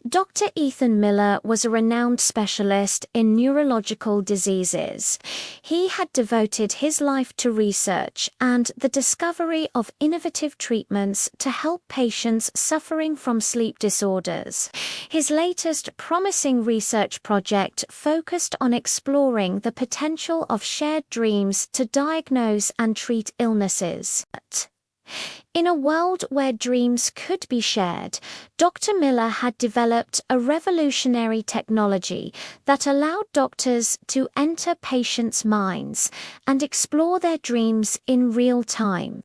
Dr. Ethan Miller was a renowned specialist in neurological diseases. He had devoted his life to research and the discovery of innovative treatments to help patients suffering from sleep disorders. His latest promising research project focused on exploring the potential of shared dreams to diagnose and treat illnesses. In a world where dreams could be shared, Dr. Miller had developed a revolutionary technology that allowed doctors to enter patients' minds and explore their dreams in real time.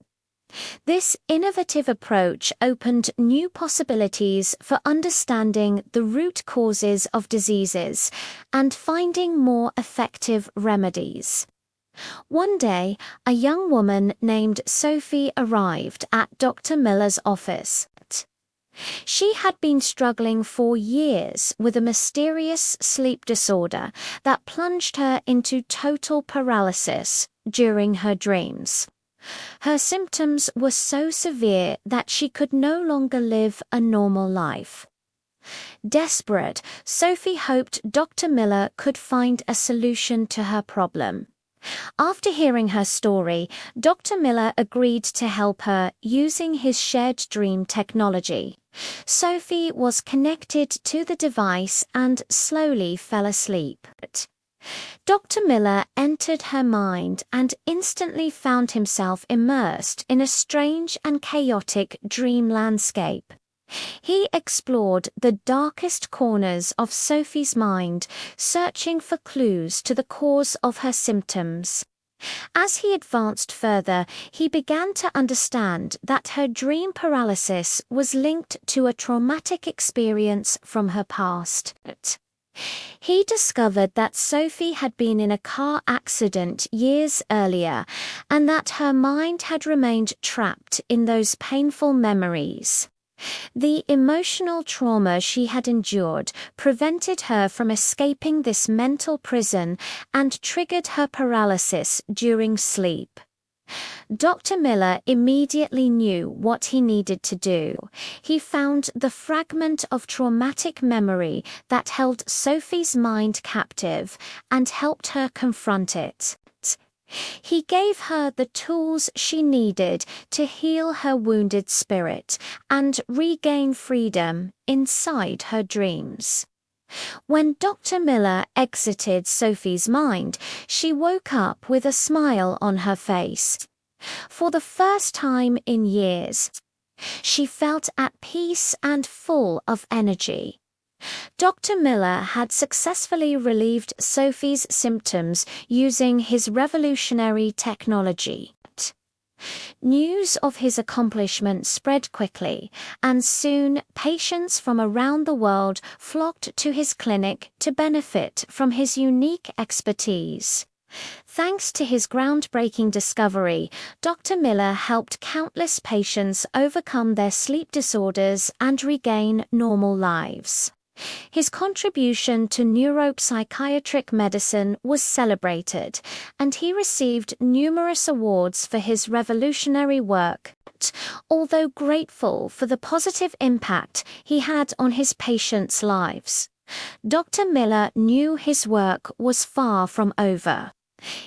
This innovative approach opened new possibilities for understanding the root causes of diseases and finding more effective remedies. One day, a young woman named Sophie arrived at Dr. Miller's office. She had been struggling for years with a mysterious sleep disorder that plunged her into total paralysis during her dreams. Her symptoms were so severe that she could no longer live a normal life. Desperate, Sophie hoped Dr. Miller could find a solution to her problem. After hearing her story, Dr. Miller agreed to help her using his shared dream technology. Sophie was connected to the device and slowly fell asleep. Dr. Miller entered her mind and instantly found himself immersed in a strange and chaotic dream landscape. He explored the darkest corners of Sophie's mind, searching for clues to the cause of her symptoms. As he advanced further, he began to understand that her dream paralysis was linked to a traumatic experience from her past. He discovered that Sophie had been in a car accident years earlier, and that her mind had remained trapped in those painful memories. The emotional trauma she had endured prevented her from escaping this mental prison and triggered her paralysis during sleep. Dr. Miller immediately knew what he needed to do. He found the fragment of traumatic memory that held Sophie's mind captive and helped her confront it. He gave her the tools she needed to heal her wounded spirit and regain freedom inside her dreams. When Dr. Miller exited Sophie's mind, she woke up with a smile on her face. For the first time in years, she felt at peace and full of energy. Dr. Miller had successfully relieved Sophie's symptoms using his revolutionary technology. News of his accomplishment spread quickly, and soon patients from around the world flocked to his clinic to benefit from his unique expertise. Thanks to his groundbreaking discovery, Dr. Miller helped countless patients overcome their sleep disorders and regain normal lives. His contribution to neuropsychiatric medicine was celebrated, and he received numerous awards for his revolutionary work. Although grateful for the positive impact he had on his patients' lives, Dr. Miller knew his work was far from over.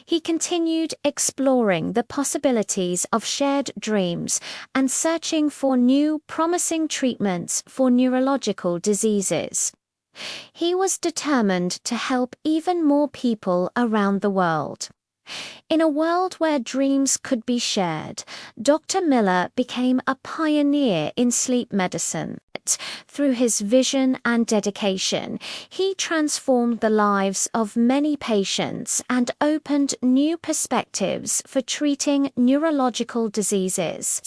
He continued exploring the possibilities of shared dreams and searching for new, promising treatments for neurological diseases. He was determined to help even more people around the world. In a world where dreams could be shared, Dr. Miller became a pioneer in sleep medicine. Through his vision and dedication, he transformed the lives of many patients and opened new perspectives for treating neurological diseases.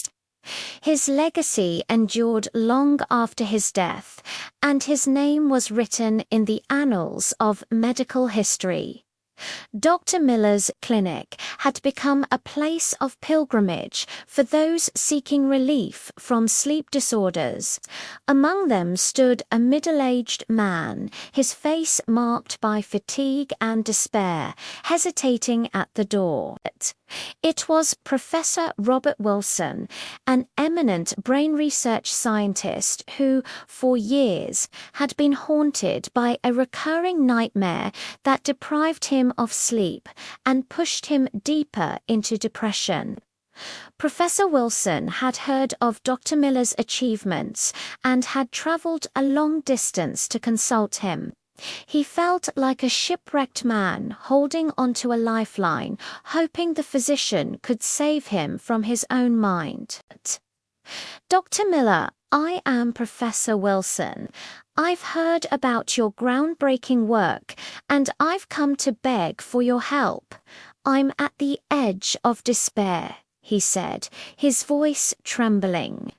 His legacy endured long after his death, and his name was written in the annals of medical history. Dr. Miller's clinic had become a place of pilgrimage for those seeking relief from sleep disorders. Among them stood a middle-aged man, his face marked by fatigue and despair, hesitating at the door. It was Professor Robert Wilson, an eminent brain research scientist who, for years, had been haunted by a recurring nightmare that deprived him of sleep and pushed him deeper into depression. Professor Wilson had heard of Dr. Miller's achievements and had traveled a long distance to consult him. He felt like a shipwrecked man holding onto a lifeline, hoping the physician could save him from his own mind. "Dr. Miller, I am Professor Wilson. I've heard about your groundbreaking work, and I've come to beg for your help. I'm at the edge of despair," he said, his voice trembling.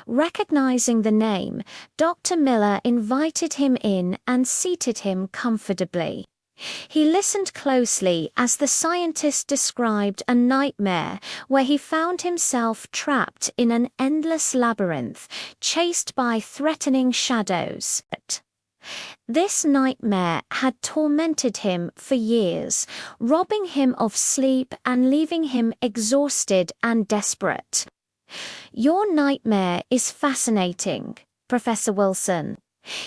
Recognizing the name, Dr. Miller invited him in and seated him comfortably. He listened closely as the scientist described a nightmare where he found himself trapped in an endless labyrinth, chased by threatening shadows. This nightmare had tormented him for years, robbing him of sleep and leaving him exhausted and desperate. "Your nightmare is fascinating, Professor Wilson.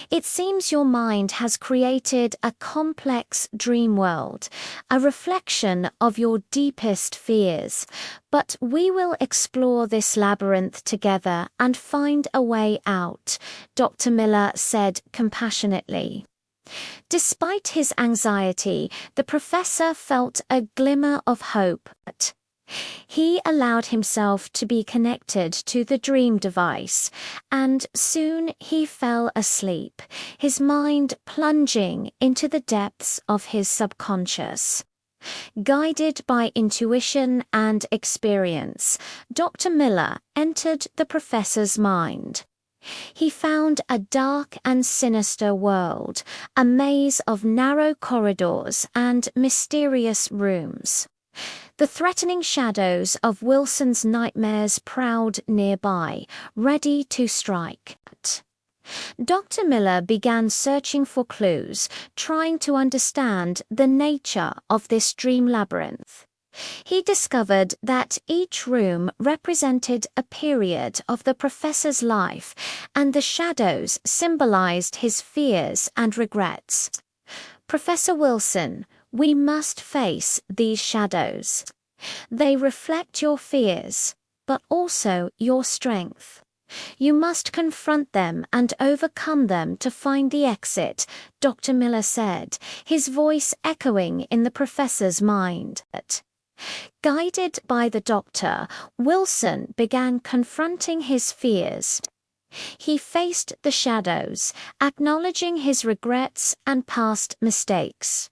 It seems your mind has created a complex dream world, a reflection of your deepest fears. But we will explore this labyrinth together and find a way out," Dr. Miller said compassionately. Despite his anxiety, the professor felt a glimmer of hope. He allowed himself to be connected to the dream device, and soon he fell asleep, his mind plunging into the depths of his subconscious. Guided by intuition and experience, Dr. Miller entered the professor's mind. He found a dark and sinister world, a maze of narrow corridors and mysterious rooms. The threatening shadows of Wilson's nightmares prowled nearby, ready to strike. Dr. Miller began searching for clues, trying to understand the nature of this dream labyrinth. He discovered that each room represented a period of the professor's life, and the shadows symbolized his fears and regrets. "Professor Wilson, we must face these shadows. They reflect your fears, but also your strength. You must confront them and overcome them to find the exit," Dr. Miller said, his voice echoing in the professor's mind. Guided by the doctor, Wilson began confronting his fears. He faced the shadows, acknowledging his regrets and past mistakes.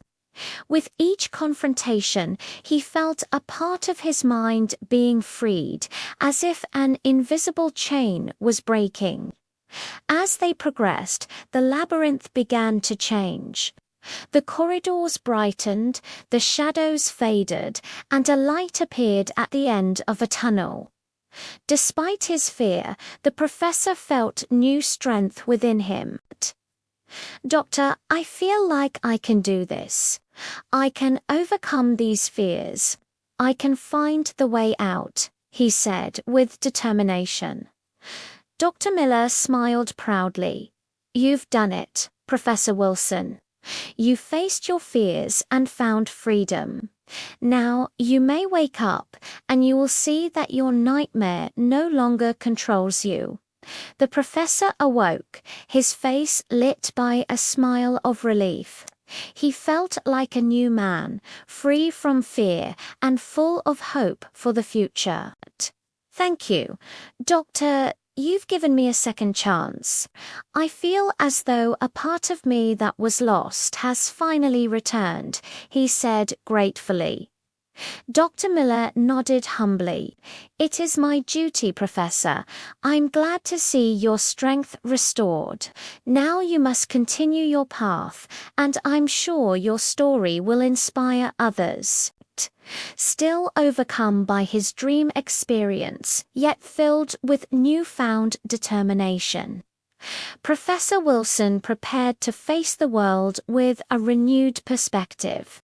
With each confrontation, he felt a part of his mind being freed, as if an invisible chain was breaking. As they progressed, the labyrinth began to change. The corridors brightened, the shadows faded, and a light appeared at the end of a tunnel. Despite his fear, the professor felt new strength within him. "Doctor, I feel like I can do this. I can overcome these fears. I can find the way out," he said with determination. Dr. Miller smiled proudly. "You've done it, Professor Wilson. You faced your fears and found freedom. Now you may wake up and you will see that your nightmare no longer controls you." The professor awoke, his face lit by a smile of relief. He felt like a new man, free from fear and full of hope for the future. "Thank you, Doctor. You've given me a second chance. I feel as though a part of me that was lost has finally returned," he said gratefully. Dr. Miller nodded humbly. "It is my duty, Professor. I'm glad to see your strength restored. Now you must continue your path, and I'm sure your story will inspire others." Still overcome by his dream experience, yet filled with newfound determination, Professor Wilson prepared to face the world with a renewed perspective.